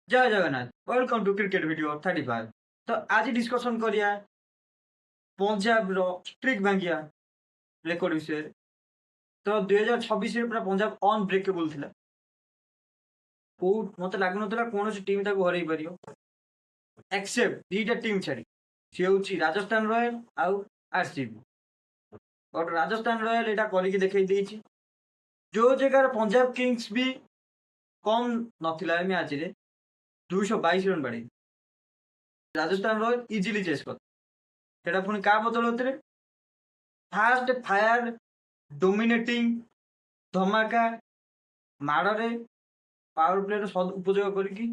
जय Jagannath welcome to cricket video 35। तो आज डिस्कशन करिया पंजाब रो स्ट्रिक भांगिया रेकर्ड विषय। तो 2026 रे पूरा पंजाब अनब्रेकेबल थिला। को मते लागु नथला कोनोसी टीम ताको हरई परियो एक्सेप्ट दीटा टीम छाड़ी से होची राजस्थान रॉयल आउ आरसीबी। बट राजस्थान रॉयल एटा करिके देखै देइची जो जगह पंजाब किंग्स भी कम नथिला मैच रे 222 रन बाड़ी राजस्थान रॉयल इजीली चेस कर सेटा पुनी का बदलत रे फास्ट फायर डोमिनेटिंग धमाका माड़े पावर प्ले सद उपयोग करके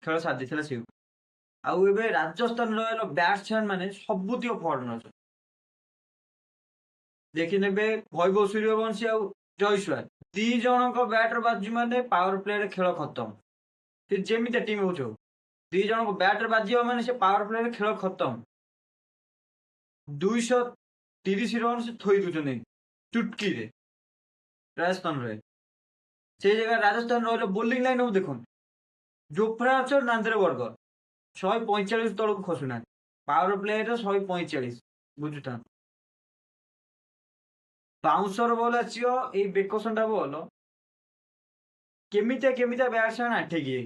खेल साधिला से आउ एबे राजस्थान रॉयल बैट्समैन माने सबुतिक फॉर्म अच्छे देखी नेबे वैभव सूर्यवंशी आउ जयसवाल दी जन बैटर बाजी माने पावर प्ले खेल खत्म से जेमिति टीम हो दी जन बैटर बाजी माने से पावर प्ले खेल खत्म 230 रन से थोई दूसरे चुटकी रे राजस्थान रॉयल से जगह राजस्थान रॉयल बोलिंग लाइन देखो जोफ्रा आर्चर नांद्रे बर्गर 145 तौक खसुना पावर प्ले 145 बुझुता बाउंसर बॉल आसियो ए बेकसंडा बॉल केमितिया केमितिया बैट्समैन आठेकी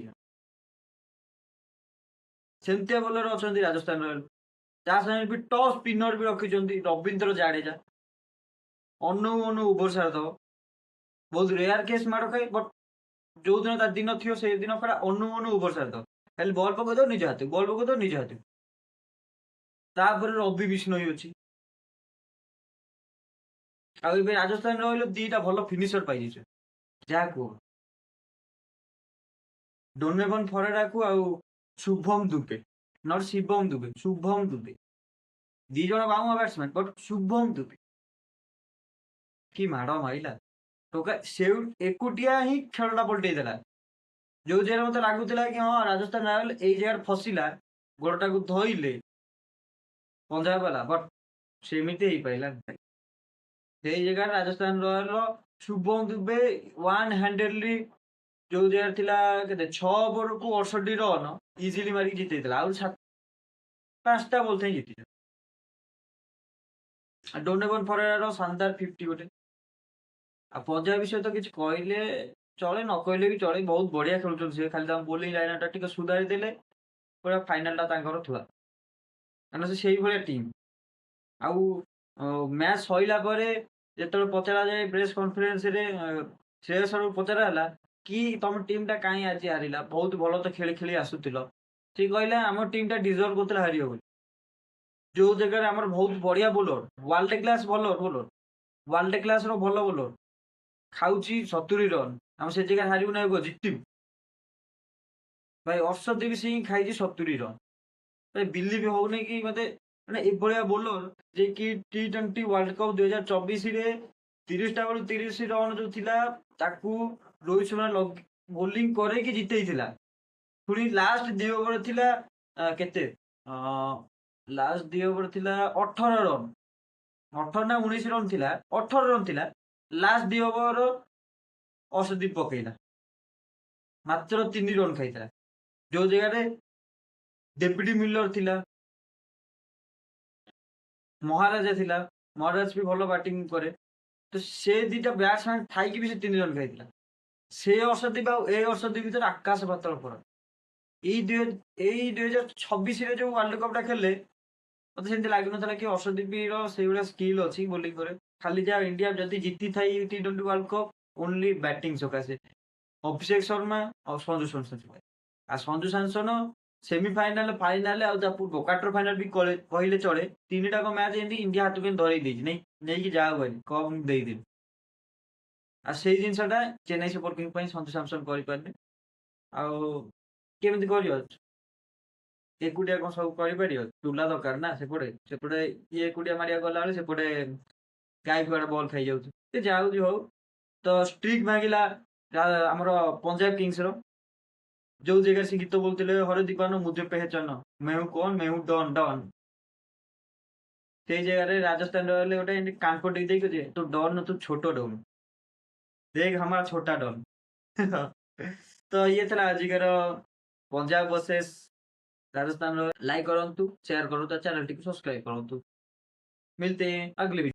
सेमतिया बॉलर अच्छा राजस्थान रॉयल भी टॉप स्पिनर भी रखी रविंद्र जाडेजा अनु अनु ओभर सारद बहुत रेयर केस माड़ खाए बट जो दिन दिन थी से दिन पूरा अनु अनु ओभर सारद खाली बल पकड़ निज हाथ बल पकड़ निज हाथ तापर रवि बिश्नोई अच्छी आउ राजस्थान रॉयल दीटा भल फिनिशर पाई जहाँ कह डोनेवन फरेरा को आउ शुभम दुबे नट शिवम दुबे शुभम दुबे दी जन बाउआ बैट्समैन बट शुभम दुबे कि माड़ मारिला टोका से एकुटिया ही खेलटा पलटई देला जो जगह मत लगुला कि हाँ राजस्थान रॉयल यही जगह फसिला गोड़टा को धोइले पंजाब वाला बट सेमती हो पारा से जगह Rajasthan royal Shubham Dubey one handedly जो जगह थिला केते 6 ओवर को 68 रन इजीली मारी जितेइला आउ 5टा बॉल थे जीति डोनेवन फरेरा शानदार 50 गोटे आ पंजाब विषय तो किसी कहले चले न कहले भी चले बहुत बढ़िया खेलुछन से खाली बोलिंग लाइनटा टिके सुधारी देले पूरा फाइनल टा तांकर थुआ काରଣ से भलिया टीम आउ मैच सइला परे जेतबे पचरा जाए प्रेस कॉन्फ्रेंस रे श्रेयसर पचरा कि तुम टीम टा कहीं आज हारिला बहुत भल तो खेली खेली आसुतिल सी कहला आम टीम टा डिजर्व करते हारियो बोली जो जगह आम बहुत बढ़िया bowler world class bowler bowler world class रो भल बोलर खाऊची 70 रन आम से जगह हारू ना जितु भाई अर्षदीप सिंह खाई 70 रन भाई बिलीव होने कि मत मैंने भाया बोलर जे कि T20 वर्ल्ड कप 2024 रे 30टा बेलू 30 रन जो थिला ताकू रोहित शर्मा बोलिंग करे कि जितेइथिला पुणी लास्ट 2 ओवर थिला केते लास्ट 2 ओवर थिला 18 रन 18 ना 19 रन थिला 18 रन थिला लास्ट 2 ओवर अर्षदीप पकेला मात्र 3 रन खाई जो जगह डेविड मिलर थिला महाराजा थिला महाराज भी भल बैटिंग करे तो से दीटा बैट्समैन थाई भी से 3 रन खाई से अर्षदीप ए अर्षदीप भर आकाश पातल फरक यही 2026 जो वर्ल्ड कप टा खेले मत से लगे कि अर्षदीप से भाया स्किल अच्छी बोलिंग करे खाली जहाँ इंडिया जदि जीति था T20 world cup only batting सकाशे अभिषेक शर्मा और संजू सैमसन आ Sanju Samson semifinal final quarter final भी कहले चले 3टा मैच इंडिया हाथ में धरई नहीं जाओ भाई कम देदेवी आ से जिनसा चेन्नई सुपर किंग्स संजू सैमसन करें आमती कर एकुटिया कौन सब कर तुला दरकार ना सेपटे ये एकुटिया मारिया गला बेले सेपटे गाय कुआड़े बल खाई जाऊँ जाऊँ हो तो स्ट्रिक मांगला आमर पंजाब किंग्स जो जगह से गीत बोलते हरे दीपान मुझे पहचान मैं हूँ कौन मैं हूँ डॉन डॉन से जगह राजस्थान रॉयल गोटे कांको टे तो डॉन तू छोटो डॉन देख हमारा छोटा डॉन तो ये था आजिकर पंजाब वर्सेस राजस्थान लाइक करंतु, शेयर करो, चैनल टी सब्सक्राइब करंतु। मिलते हैं अगले वीडियो।